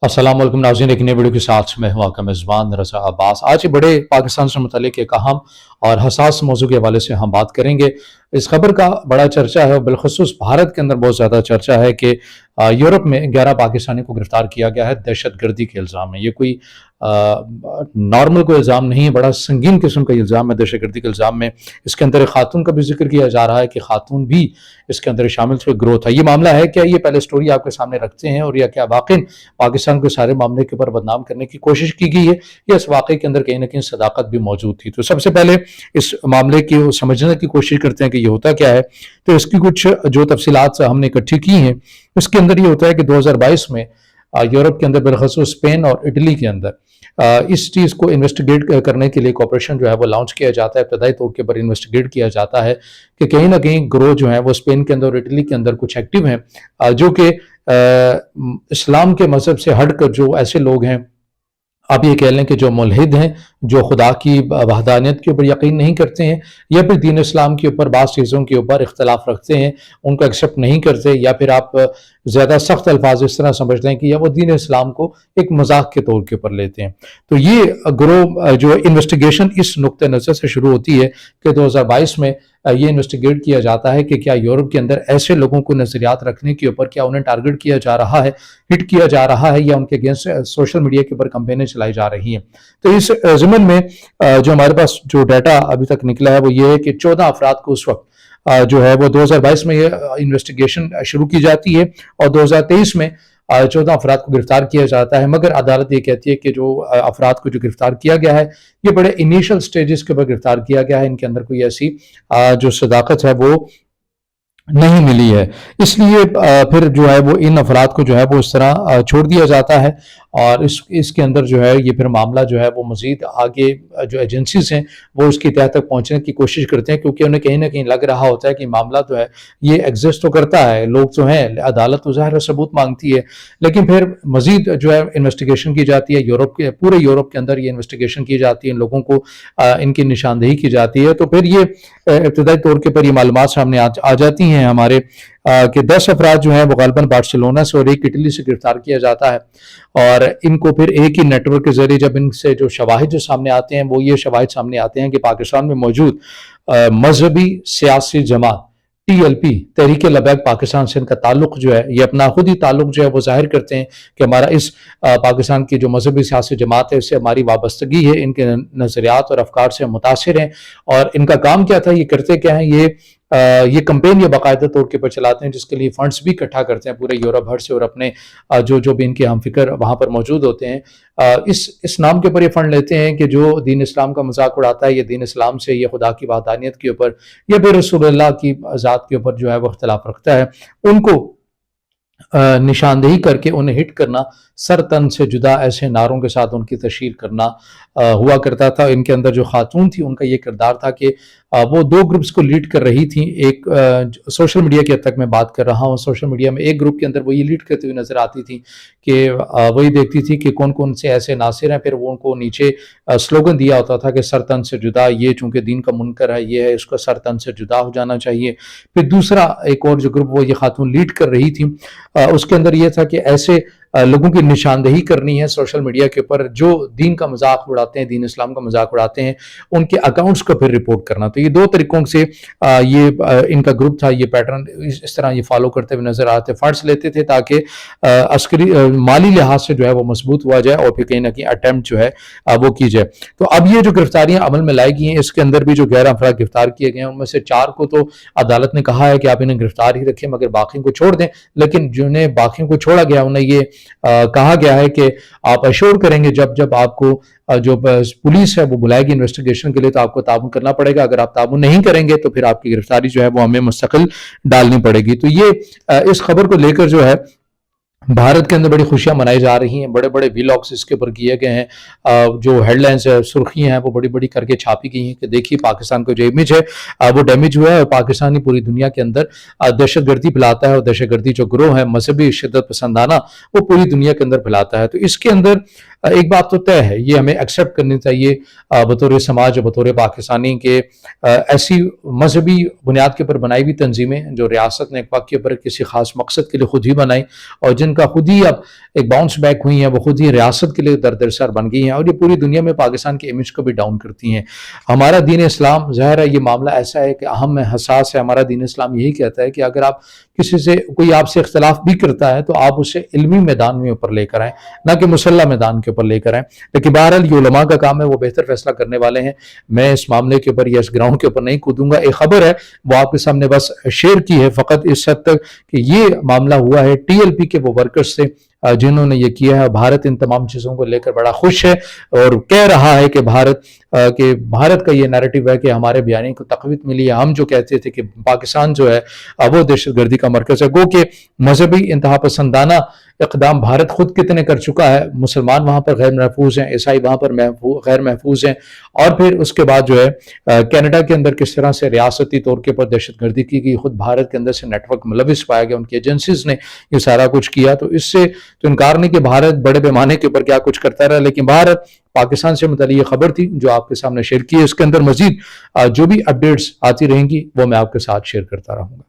अस्सलाम वालेकुम नाज़रीन, एक नई वीडियो के साथ मैं हूं आपका मेज़बान रज़ा अब्बास। आज ये बड़े पाकिस्तान से मुतल्लिक़ एक अहम और हसास मौजू के हवाले से हम बात करेंगे। इस खबर का बड़ा चर्चा है और बिलख़ुसूस भारत के अंदर बहुत ज़्यादा चर्चा है कि यूरोप में 11 पाकिस्तानी को गिरफ़्तार किया गया है दहशतगर्दी के इल्ज़ाम में। ये कोई नॉर्मल कोई इल्ज़ाम नहीं है, बड़ा संगीन किस्म का इल्ज़ाम है दहशतगर्दी के इल्ज़ाम में। इसके अंदर एक खातून का भी ज़िक्र किया जा रहा है कि खातून भी इसके अंदर शामिल थे, ग्रोह था। ये मामला है क्या? ये पहले स्टोरी आपके सामने रखते हैं और या क्या वाक़ई पाकिस्तान को सारे मामले के ऊपर बदनाम करने की कोशिश की गई है या इस वाक़े के अंदर कहीं न कहीं सदाकत भी मौजूद थी। तो सबसे पहले इस मामले की समझने की कोशिश करते हैं कि ये होता क्या है। तो इसकी कुछ जो तफसीलात हमने इकट्ठी की हैं, उसके अंदर ये होता है कि 2022 में यूरोप के अंदर बिलख़ुसूस स्पेन और इटली के अंदर इस चीज़ को इन्वेस्टिगेट करने के लिए एक ऑपरेशन जो है वो लॉन्च किया जाता है। इब्तदाई तौर के ऊपर इन्वेस्टिगेट किया जाता है कि कहीं ना कहीं ग्रोह जो है वो स्पेन के अंदर और इटली के अंदर कुछ एक्टिव हैं, जो कि इस्लाम के मज़हब से हटकर जो ऐसे लोग हैं, आप ये कह लें कि जो मुल्हिद हैं, जो खुदा की वहदानियत के ऊपर यकीन नहीं करते हैं या फिर दीन इस्लाम के ऊपर बाज़ चीज़ों के ऊपर इख्तलाफ रखते हैं, उनको एक्सेप्ट नहीं करते, या फिर आप ज़्यादा सख्त अल्फाज इस तरह समझ लें कि या वो दीन इस्लाम को एक मजाक के तौर के ऊपर लेते हैं। तो ये ग्रोह जो इन्वेस्टिगेशन इस नुक्ते नज़र से शुरू होती है कि 2022 में ये इन्वेस्टिगेट किया जाता है कि क्या यूरोप के अंदर ऐसे लोगों को नज़रियात रखने के ऊपर क्या उन्हें टारगेट किया जा रहा है, हिट किया जा रहा है, या उनके अगेंस्ट सोशल मीडिया के ऊपर कैंपेनें चलाई जा रही हैं। तो इस ज़िमन में जो हमारे पास जो डाटा अभी तक निकला है वो ये है कि 14 अफराद को उस वक्त जो है वो 2022 में ये इन्वेस्टिगेशन शुरू की जाती है और 2023 में 14 अफराद को गिरफ्तार किया जाता है। मगर अदालत ये कहती है कि जो अफराद को जो गिरफ्तार किया गया है ये बड़े इनिशियल स्टेजेस के ऊपर गिरफ्तार किया गया है, इनके अंदर कोई ऐसी जो सदाकत है वो नहीं मिली है। इसलिए फिर जो है वो इन अफराद को जो है वो इस तरह छोड़ दिया जाता है और इसके अंदर जो है ये फिर मामला जो है वो मज़ीद आगे जो एजेंसीज हैं वो उसकी तह तक पहुंचने की कोशिश करते हैं, क्योंकि उन्हें कहीं ना कहीं लग रहा होता है कि मामला जो है ये एग्जिस्ट तो करता है, लोग जो हैं, अदालत तो ज़ाहिर सबूत मांगती है, लेकिन फिर मज़ीद जो है इन्वेस्टिगेशन की जाती है। यूरोप के पूरे यूरोप के अंदर ये इन्वेस्टिगेशन की जाती है, इन लोगों को इनकी निशानदेही की जाती है। तो फिर ये इब्तदाई तौर के पर ये मालूमात सामने आ जाती हैं हमारे कि 10 अफराद जो हैं वो गालबन बार्सिलोना से और एक इटली से गिरफ्तार किया जाता है और इनको फिर एक ही नेटवर्क के जरिए जब इनसे जो शवाहिद जो सामने आते हैं वो ये शवाहिद सामने आते हैं कि पाकिस्तान में मौजूद मजहबी सियासी जमात TLP तहरीक लबैक पाकिस्तान से इनका ताल्लुक जो है ये अपना खुद ही ताल्लुक जो है वो जाहिर करते हैं कि हमारा इस पाकिस्तान की जो मजहबी सियासी जमात है इससे हमारी वाबस्तगी है, इनके नज़रियात और अफकार से मुतासिर हैं। और इनका काम क्या था, ये करते क्या हैं, ये कंपेन ये बाकायदा तौर के ऊपर चलाते हैं जिसके लिए फंड्स भी इकट्ठा करते हैं पूरे यूरोप भर से और अपने जो जो भी इनके हम फिक्र वहाँ पर मौजूद होते हैं इस नाम के ऊपर ये फंड लेते हैं कि जो दीन इस्लाम का मजाक उड़ाता है, ये दीन इस्लाम से, ये खुदा की वहदानियत के ऊपर या फिर रसूलुल्लाह की ज़ात के ऊपर जो है वो इख्तिलाफ रखता है, उनको निशानदेही करके उन्हें हिट करना, सर तन से जुदा ऐसे नारों के साथ उनकी तशहीर करना हुआ करता था। इनके अंदर जो खातून थी उनका ये किरदार था कि वो 2 ग्रुप्स को लीड कर रही थी। एक सोशल मीडिया की हद तक मैं बात कर रहा हूँ, सोशल मीडिया में एक ग्रुप के अंदर वो ये लीड करती हुई नजर आती थी कि वही देखती थी कि कौन कौन से ऐसे नासिर हैं, फिर वो उनको नीचे स्लोगन दिया होता था कि सर तन से जुदा, ये चूंकि दीन का मुनकर है, ये है, इसको सर तन से जुदा हो जाना चाहिए। फिर दूसरा एक और जो ग्रुप वो ये खातून लीड कर रही थी उसके अंदर ये था कि ऐसे लोगों की निशानदेही करनी है सोशल मीडिया के ऊपर जो दीन का मजाक उड़ाते हैं, दीन इस्लाम का मजाक उड़ाते हैं, उनके अकाउंट्स को फिर रिपोर्ट करना। तो ये 2 तरीकों से ये इनका ग्रुप था, ये पैटर्न इस तरह ये फॉलो करते हुए नजर आते, फंड्स लेते थे ताकि अस्करी माली लिहाज से जो है वो मजबूत हुआ जाए और फिर कहीं ना कहीं अटैम्प्ट जो है वो की जाए। तो अब ये जो गिरफ्तारियां अमल में लाई गई हैं इसके अंदर भी जो 11 अफराद गिरफ्तार किए गए हैं उनमें से 4 को तो अदालत ने कहा है कि आप इन्हें गिरफ्तार ही रखें मगर बाकी को छोड़ दें, लेकिन जिन्हें बाकी को छोड़ा गया उन्हें ये कहा गया है कि आप अश्योर करेंगे जब जब आपको जो पुलिस है वो बुलाएगी इन्वेस्टिगेशन के लिए तो आपको ताबून करना पड़ेगा, अगर आप ताबून नहीं करेंगे तो फिर आपकी गिरफ्तारी जो है वो हमें मुस्तकिल डालनी पड़ेगी। तो ये इस खबर को लेकर जो है भारत के अंदर बड़ी खुशियां मनाई जा रही हैं, बड़े बड़े वीलॉग्स इसके ऊपर किए गए हैं, जो हेडलाइंस सुर्खियां हैं वो बड़ी बड़ी करके छापी गई हैं कि देखिए पाकिस्तान का जो इमेज है वो डैमेज हुआ है और पाकिस्तानी पूरी दुनिया के अंदर दहशतगर्दी फैलाता है और दहशतगर्दी जो ग्रोह है मजहबी शिद्दत पसंदाना वो पूरी दुनिया के अंदर फैलाता है। तो इसके अंदर एक बात तो तय है, ये हमें एक्सेप्ट करनी चाहिए बतौर समाज, बतौर पाकिस्तानी के ऐसी मजहबी बुनियाद के ऊपर बनाई हुई तंजीमें जो रियासत ने एक वक्त के ऊपर किसी खास मकसद के लिए खुद ही बनाई और जिनका का खुद ही अब एक बाउंस बैक हुई हैं, वो खुद ही रियासत के लिए दरदरसर बन गई हैं और ये पूरी दुनिया में पाकिस्तान की इमेज को भी डाउन करती हैं। हमारा दीन इस्लाम ज़ाहिर है ये मामला ऐसा है कि अहम है, हसास है। हमारा दीन इस्लाम यही कहता है कि अगर आप किसी से कोई आपसे इख्तलाफ भी करता है तो आप उसे इल्मी मैदान में ऊपर लेकर आएँ, ना कि मुसल्ला मैदान के ऊपर लेकर आएँ। लेकिन बहरहाल ये उलमा का काम है, वो बेहतर फैसला करने वाले हैं। मैं इस मामले के ऊपर या इस ग्राउंड के ऊपर नहीं कूदूंगा। एक खबर है वो आपके सामने बस शेयर की है फ़कत इस हद तक कि ये मामला हुआ है टीएलपी के वो वर्कर्स से जिन्होंने ये किया है। भारत इन तमाम चीज़ों को लेकर बड़ा खुश है और कह रहा है कि भारत का ये नैरेटिव है कि हमारे बयानी को तक़वीत मिली है। हम जो कहते थे कि पाकिस्तान जो है वो दहशतगर्दी का मरकज़ है, गो कि मजहबी इंतहा पसंदाना इक़दाम भारत खुद कितने कर चुका है। मुसलमान वहाँ पर गैर महफूज हैं, ईसाई वहाँ पर गैर महफूज हैं। और फिर उसके बाद जो है कनाडा के अंदर किस तरह से रियासती तौर के ऊपर दहशतगर्दी की गई, खुद भारत के अंदर से नेटवर्क मुलविस पाया गया, उनकी एजेंसीज ने ये सारा कुछ किया। तो इससे तो इनकार नहीं कि भारत बड़े पैमाने के ऊपर क्या कुछ करता रहा, लेकिन भारत पाकिस्तान से मुताल्लिक़ ये खबर थी जो आपके सामने शेयर की है। इसके अंदर मजीद जो भी अपडेट्स आती रहेंगी वो मैं आपके साथ शेयर करता रहूँगा।